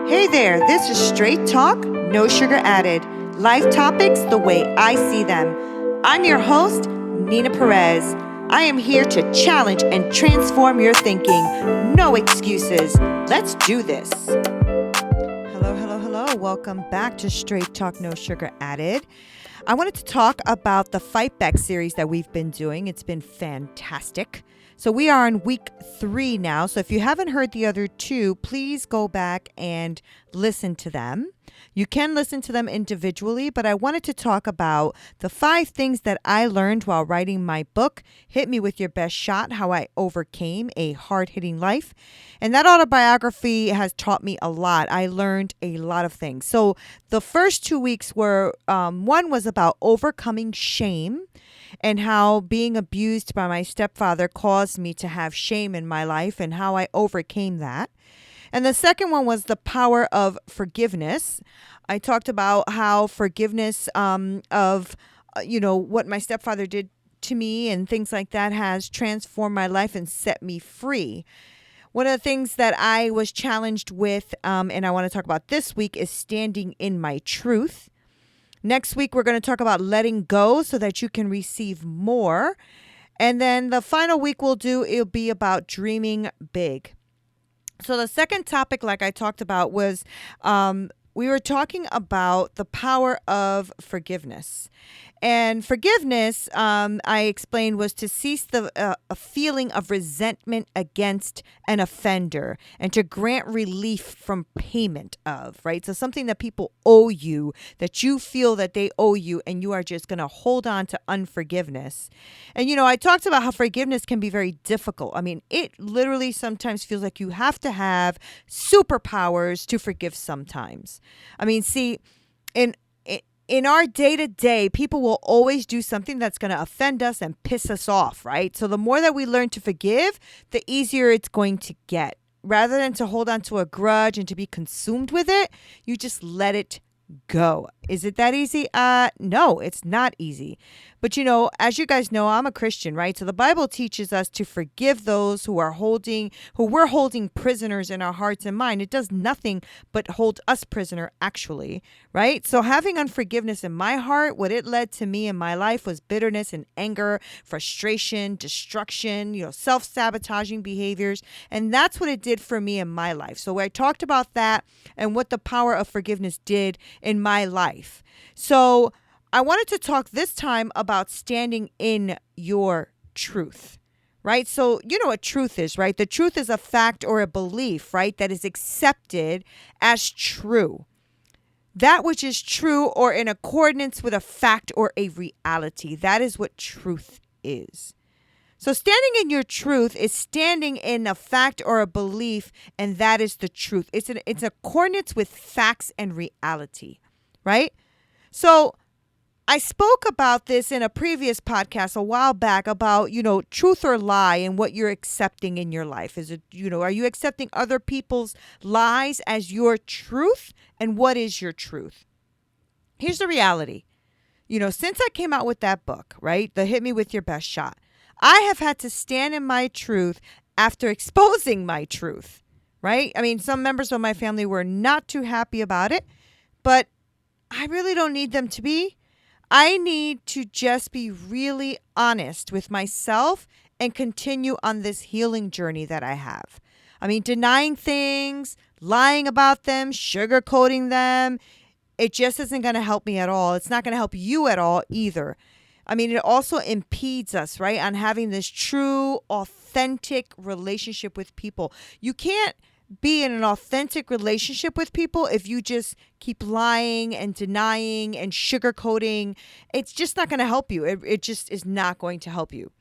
Hey there, this is Straight Talk, No Sugar Added. Life topics the way I see them. I'm your host, Nina Perez. I am here to challenge and transform your thinking. No excuses. Let's do this. Hello. Welcome back to Straight Talk, No Sugar Added. I wanted to talk about the Fight Back series that we've been doing. It's been fantastic. So we are on week 3 now. So if you haven't heard the other 2, please go back and listen to them. You can listen to them individually, but I wanted to talk about the 5 things that I learned while writing my book, Hit Me With Your Best Shot, How I Overcame a Hard-Hitting Life. And that autobiography has taught me a lot. I learned a lot of things. So the first 2 weeks were, one was about overcoming shame and how being abused by my stepfather caused me to have shame in my life and how I overcame that. And the second one was the power of forgiveness. I talked about how forgiveness of what my stepfather did to me and things like that has transformed my life and set me free. One of the things that I was challenged with, and I want to talk about this week, is standing in my truth. Next week, we're going to talk about letting go so that you can receive more. And then the final week it'll be about dreaming big. So the second topic, like I talked about, was we were talking about the power of forgiveness. And forgiveness, I explained, was to cease a feeling of resentment against an offender and to grant relief from payment of, right? So something that people owe you, that you feel that they owe you, and you are just going to hold on to unforgiveness. And, I talked about how forgiveness can be very difficult. I mean, it literally sometimes feels like you have to have superpowers to forgive sometimes. I mean, see, in our day-to-day, people will always do something that's going to offend us and piss us off, right? So the more that we learn to forgive, the easier it's going to get. Rather than to hold on to a grudge and to be consumed with it, you just let it go. Is it that easy? No, it's not easy. But as you guys know, I'm a Christian, right? So the Bible teaches us to forgive those who we're holding prisoners in our hearts and mind. It does nothing but hold us prisoner, actually, right? So having unforgiveness in my heart, what it led to me in my life was bitterness and anger, frustration, destruction, self-sabotaging behaviors. And that's what it did for me in my life. So I talked about that and what the power of forgiveness did in my life. So I wanted to talk this time about standing in your truth, right? So you know what truth is, right? The truth is a fact or a belief, right, that is accepted as true. That which is true or in accordance with a fact or a reality. That is what truth is. So standing in your truth is standing in a fact or a belief, and that is the truth. It's accordance with facts and reality, right? So I spoke about this in a previous podcast a while back about, truth or lie and what you're accepting in your life. Is it, are you accepting other people's lies as your truth? And what is your truth? Here's the reality. Since I came out with that book, right, the Hit Me With Your Best Shot, I have had to stand in my truth after exposing my truth, right? I mean, some members of my family were not too happy about it, but I really don't need them to be. I need to just be really honest with myself and continue on this healing journey that I have. I mean, denying things, lying about them, sugarcoating them, it just isn't going to help me at all. It's not going to help you at all either. I mean, it also impedes us, right, on having this true, authentic relationship with people. You can't be in an authentic relationship with people if you just keep lying and denying and sugarcoating. It's just not going to help you. It just is not going to help you.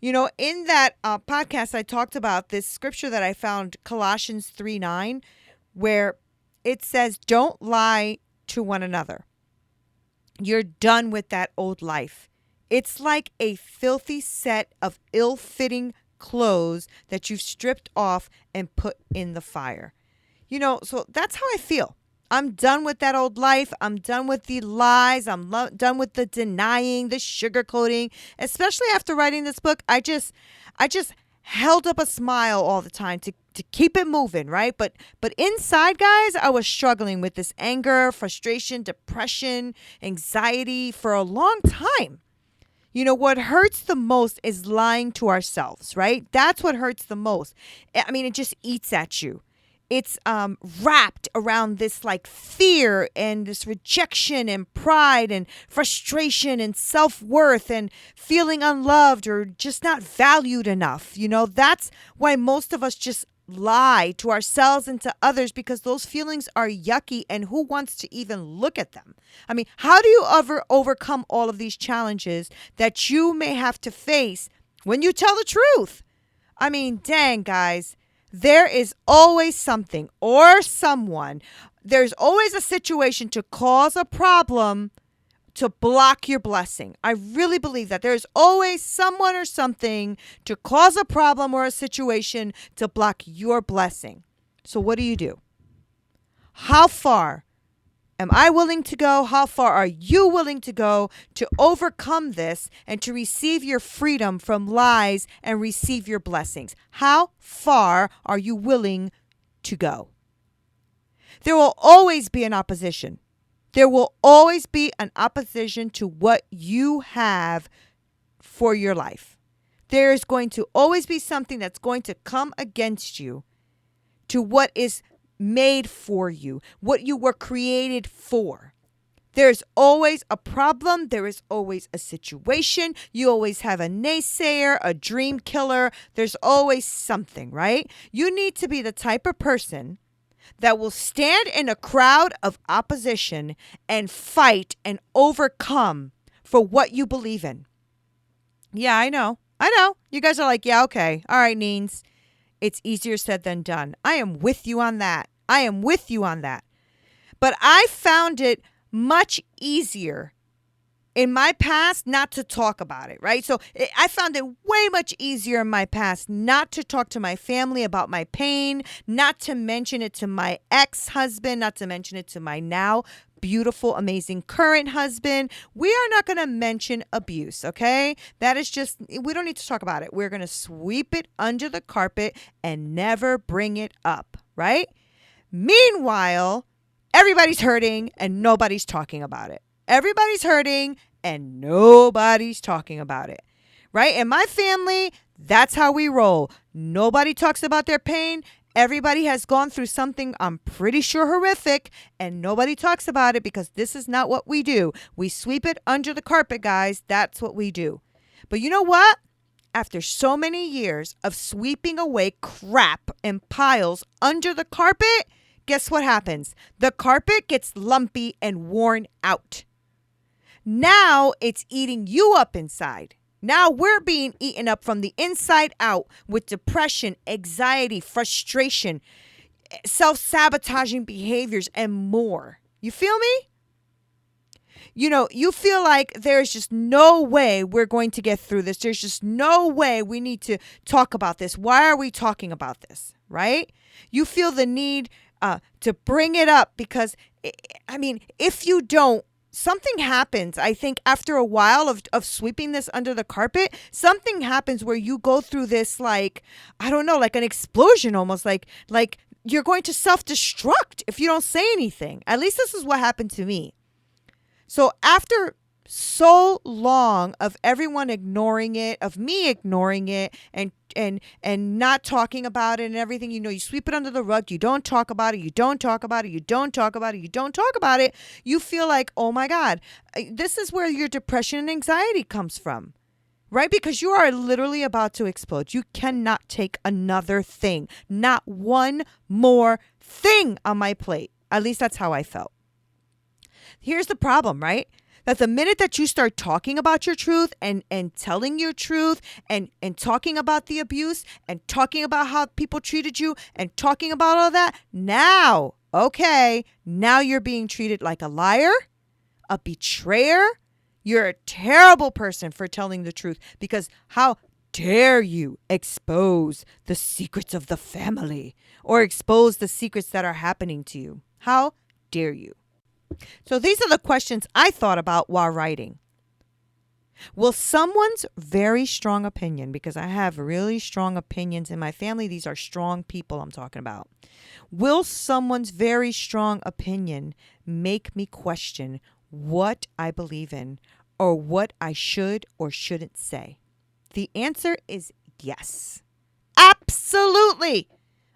In that podcast, I talked about this scripture that I found, Colossians 3:9, where it says, don't lie to one another. You're done with that old life. It's like a filthy set of ill-fitting clothes that you've stripped off and put in the fire. So that's how I feel. I'm done with that old life. I'm done with the lies. I'm done with the denying, the sugarcoating. Especially after writing this book, I just held up a smile all the time to to keep it moving, right? But inside, guys, I was struggling with this anger, frustration, depression, anxiety for a long time. What hurts the most is lying to ourselves, right? That's what hurts the most. I mean, it just eats at you. It's wrapped around this like fear and this rejection and pride and frustration and self-worth and feeling unloved or just not valued enough. That's why most of us just lie to ourselves and to others, because those feelings are yucky, and who wants to even look at them? I mean, how do you ever overcome all of these challenges that you may have to face when you tell the truth? I mean, dang, guys, there is always something or someone. There's always a situation to cause a problem to block your blessing. I really believe that there's always someone or something to cause a problem or a situation to block your blessing. So what do? How far am I willing to go? How far are you willing to go to overcome this and to receive your freedom from lies and receive your blessings? How far are you willing to go? There will always be an opposition. There will always be an opposition to what you have for your life. There is going to always be something that's going to come against you to what is made for you, what you were created for. There's always a problem. There is always a situation. You always have a naysayer, a dream killer. There's always something, right? You need to be the type of person that will stand in a crowd of opposition and fight and overcome for what you believe in. Yeah, I know. You guys are like, yeah, okay. All right, Neens. It's easier said than done. I am with you on that. But I found it much easier in my past not to talk about it, right? So I found it way much easier in my past not to talk to my family about my pain, not to mention it to my ex-husband, not to mention it to my now beautiful, amazing current husband. We are not going to mention abuse, okay? That is just, we don't need to talk about it. We're going to sweep it under the carpet and never bring it up, right? Meanwhile, everybody's hurting and nobody's talking about it. Everybody's hurting and nobody's talking about it, right? In my family, that's how we roll. Nobody talks about their pain. Everybody has gone through something, I'm pretty sure, horrific, and nobody talks about it because this is not what we do. We sweep it under the carpet, guys. That's what we do. But you know what? After so many years of sweeping away crap and piles under the carpet, guess what happens? The carpet gets lumpy and worn out. Now it's eating you up inside. Now we're being eaten up from the inside out with depression, anxiety, frustration, self-sabotaging behaviors, and more. You feel me? You feel like there's just no way we're going to get through this. There's just no way we need to talk about this. Why are we talking about this, right? You feel the need to bring it up because, if you don't, something happens. I think after a while of sweeping this under the carpet, something happens where you go through this, like an explosion almost, like you're going to self-destruct if you don't say anything. At least this is what happened to me. So after so long of everyone ignoring it, of me ignoring it and not talking about it and everything, you sweep it under the rug, you don't talk about it, you don't talk about it, you don't talk about it, you don't talk about it, you feel like, oh my God, this is where your depression and anxiety comes from, right? Because you are literally about to explode. You cannot take another thing, not one more thing on my plate. At least that's how I felt. Here's the problem, right? That the minute that you start talking about your truth and telling your truth and talking about the abuse and talking about how people treated you and talking about all that, now you're being treated like a liar, a betrayer. You're a terrible person for telling the truth, because how dare you expose the secrets of the family or expose the secrets that are happening to you? How dare you? So these are the questions I thought about while writing. Will someone's very strong opinion, because I have really strong opinions in my family, these are strong people I'm talking about. Will someone's very strong opinion make me question what I believe in or what I should or shouldn't say? The answer is yes. Absolutely.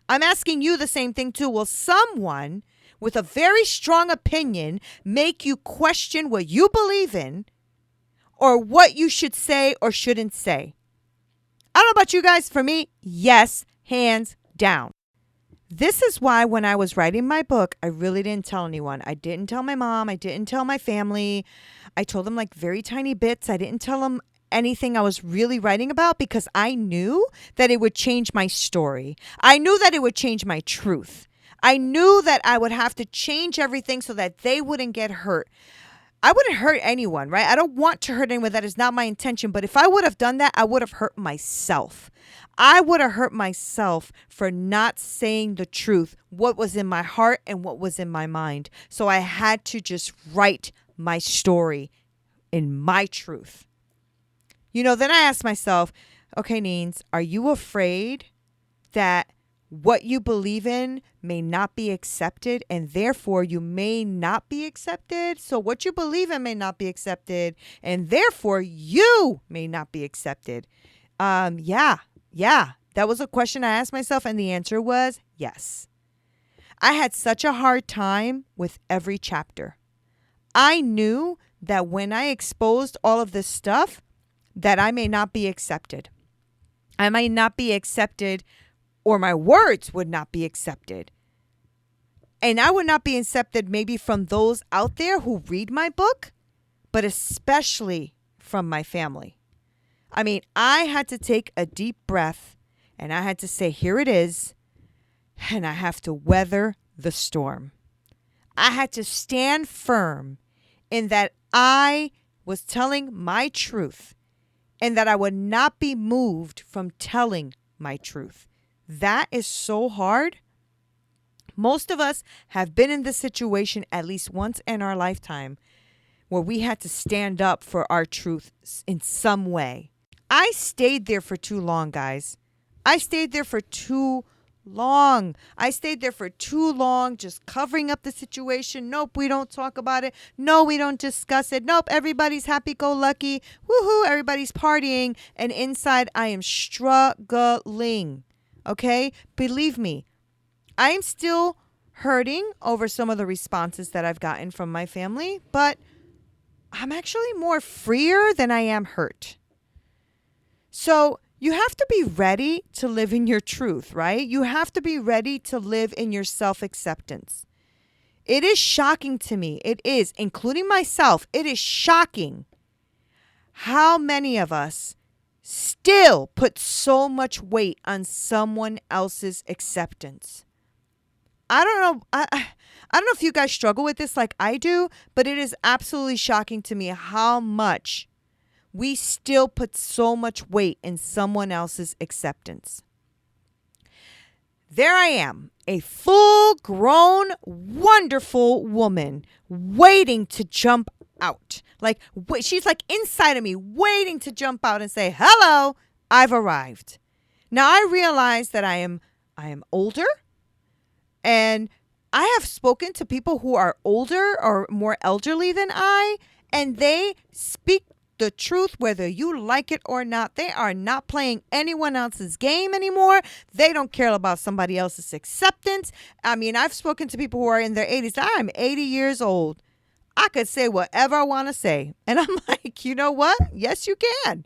I'm asking you the same thing too. Will someone with a very strong opinion make you question what you believe in or what you should say or shouldn't say? I don't know about you guys. For me, yes, hands down. This is why when I was writing my book, I really didn't tell anyone. I didn't tell my mom. I didn't tell my family. I told them like very tiny bits. I didn't tell them anything I was really writing about because I knew that it would change my story. I knew that it would change my truth. I knew that I would have to change everything so that they wouldn't get hurt. I wouldn't hurt anyone, right? I don't want to hurt anyone. That is not my intention. But if I would have done that, I would have hurt myself. I would have hurt myself for not saying the truth, what was in my heart and what was in my mind. So I had to just write my story in my truth. Then I asked myself, okay, Neens, are you afraid that what you believe in may not be accepted and therefore you may not be accepted? So what you believe in may not be accepted and therefore you may not be accepted. Yeah. That was a question I asked myself and the answer was yes. I had such a hard time with every chapter. I knew that when I exposed all of this stuff, that I may not be accepted. I may not be accepted, or my words would not be accepted. And I would not be accepted maybe from those out there who read my book, but especially from my family. I mean, I had to take a deep breath and I had to say, here it is. And I have to weather the storm. I had to stand firm in that I was telling my truth and that I would not be moved from telling my truth. That is so hard. Most of us have been in this situation at least once in our lifetime where we had to stand up for our truth in some way. I stayed there for too long, guys. I stayed there for too long. Just covering up the situation. Nope, we don't talk about it. No, we don't discuss it. Nope, everybody's happy-go-lucky. Woohoo, everybody's partying. And inside, I am struggling. Okay? Believe me, I am still hurting over some of the responses that I've gotten from my family, but I'm actually more freer than I am hurt. So you have to be ready to live in your truth, right? You have to be ready to live in your self-acceptance. It is shocking to me. It is, including myself, it is shocking how many of us still put so much weight on someone else's acceptance. I don't know. I don't know if you guys struggle with this like I do, but it is absolutely shocking to me how much we still put so much weight in someone else's acceptance. There I am, a full-grown, wonderful woman waiting to jump out. She's like inside of me waiting to jump out and say, hello, I've arrived. Now I realize that I am older, and I have spoken to people who are older or more elderly than I, and they speak the truth whether you like it or not. They are not playing anyone else's game anymore. They don't care about somebody else's acceptance. I mean, I've spoken to people who are in their 80s. I'm 80 years old. I could say whatever I want to say. And I'm like, you know what? Yes, you can.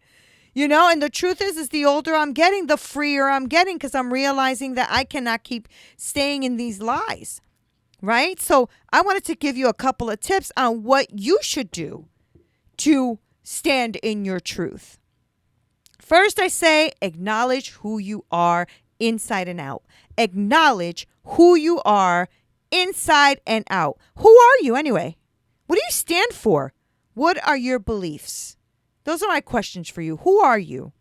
And the truth is the older I'm getting, the freer I'm getting, because I'm realizing that I cannot keep staying in these lies, right? So I wanted to give you a couple of tips on what you should do to stand in your truth. First, I say acknowledge who you are inside and out. Acknowledge who you are inside and out. Who are you anyway? What do you stand for? What are your beliefs? Those are my questions for you. Who are you?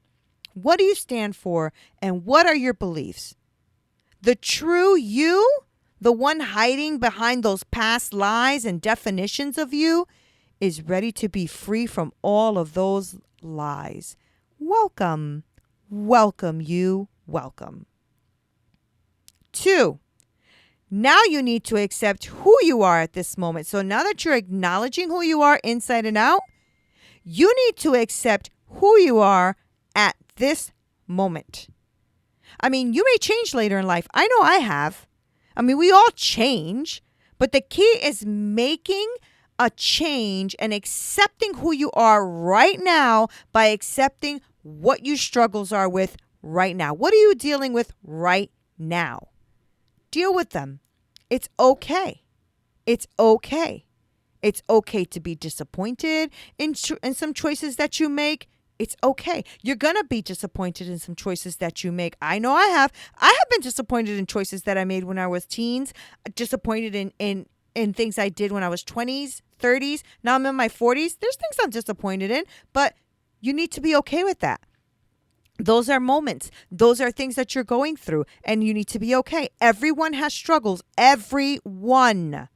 What do you stand for? And what are your beliefs? The true you, the one hiding behind those past lies and definitions of you, is ready to be free from all of those lies. Welcome. Welcome you. Welcome. 2. Now you need to accept who you are at this moment. So now that you're acknowledging who you are inside and out, you need to accept who you are at this moment. I mean, you may change later in life. I know I have. I mean, we all change, but the key is making a change and accepting who you are right now by accepting what your struggles are with right now. What are you dealing with right now? Deal with them. It's okay. It's okay. It's okay to be disappointed in some choices that you make. It's okay. You're going to be disappointed in some choices that you make. I know I have. I have been disappointed in choices that I made when I was teens, disappointed in things I did when I was 20s, 30s. Now I'm in my 40s. There's things I'm disappointed in, but you need to be okay with that. Those are moments. Those are things that you're going through, and you need to be okay. Everyone has struggles. Everyone.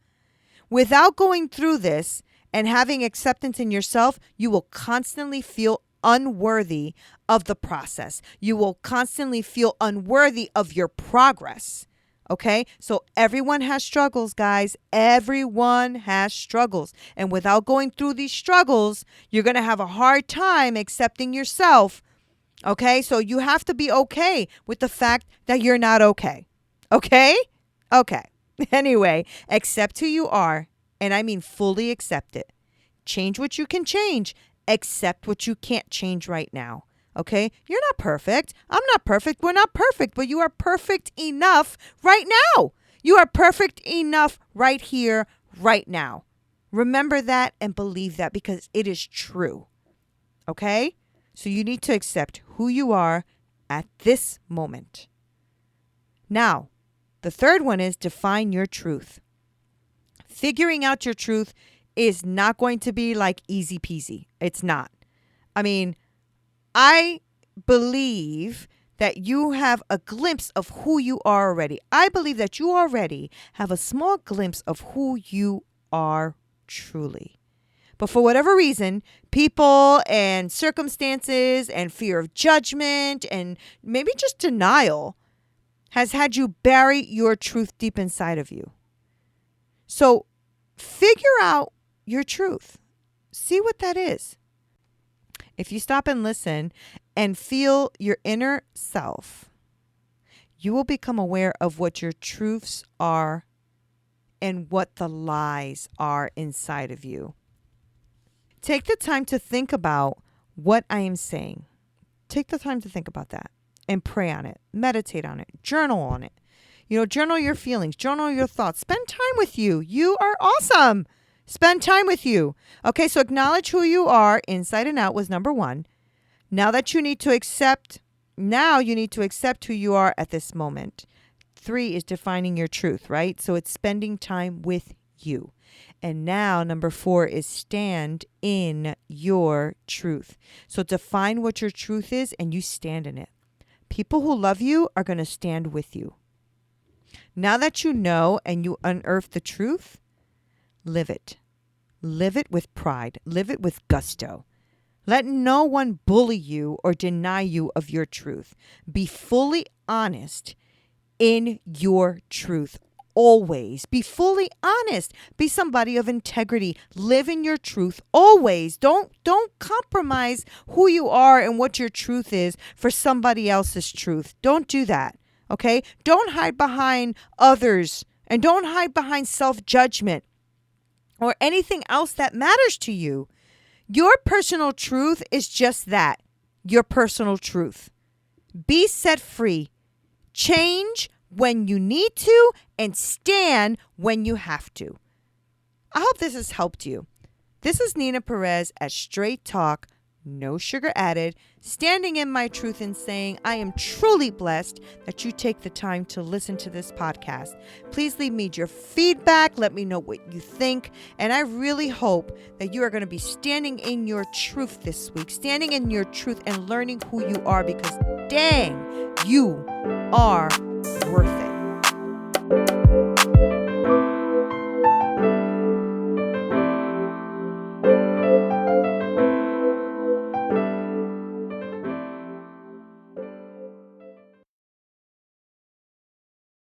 Without going through this and having acceptance in yourself, you will constantly feel unworthy of the process. You will constantly feel unworthy of your progress. Okay? So everyone has struggles, guys. Everyone has struggles. And without going through these struggles, you're going to have a hard time accepting yourself. Okay? So you have to be okay with the fact that you're not okay. Okay? Okay. Anyway, accept who you are, and I mean fully accept it. Change what you can change. Accept what you can't change right now. Okay? You're not perfect. I'm not perfect. We're not perfect, but you are perfect enough right now. You are perfect enough right here, right now. Remember that and believe that because it is true. Okay? So you need to accept who you are at this moment. Now, the third one is define your truth. Figuring out your truth is not going to be like easy peasy. It's not. I mean, I believe that you have a glimpse of who you are already. I believe that you already have a small glimpse of who you are truly. But for whatever reason, people and circumstances and fear of judgment and maybe just denial has had you bury your truth deep inside of you. So figure out your truth. See what that is. If you stop and listen and feel your inner self, you will become aware of what your truths are and what the lies are inside of you. Take the time to think about what I am saying. Take the time to think about that. And pray on it, meditate on it, journal on it. Journal your feelings, journal your thoughts. Spend time with you. You are awesome. Spend time with you. Okay, so acknowledge who you are inside and out was number 1. Now you need to accept who you are at this moment. 3 is defining your truth, right? So it's spending time with you. And now number 4 is stand in your truth. So define what your truth is and you stand in it. People who love you are going to stand with you. Now that you know and you unearth the truth, live it. Live it with pride. Live it with gusto. Let no one bully you or deny you of your truth. Be fully honest in your truth. Always. Be fully honest. Be somebody of integrity. Live in your truth always. Don't compromise who you are and what your truth is for somebody else's truth. Don't do that. Okay? Don't hide behind others and don't hide behind self-judgment or anything else that matters to you. Your personal truth is just that. Your personal truth. Be set free. Change when you need to and stand when you have to. I hope this has helped you. This is Nina Perez at Straight Talk, No Sugar Added, standing in my truth and saying I am truly blessed that you take the time to listen to this podcast. Please leave me your feedback. Let me know what you think. And I really hope that you are going to be standing in your truth this week, standing in your truth and learning who you are because dang, you are worth it.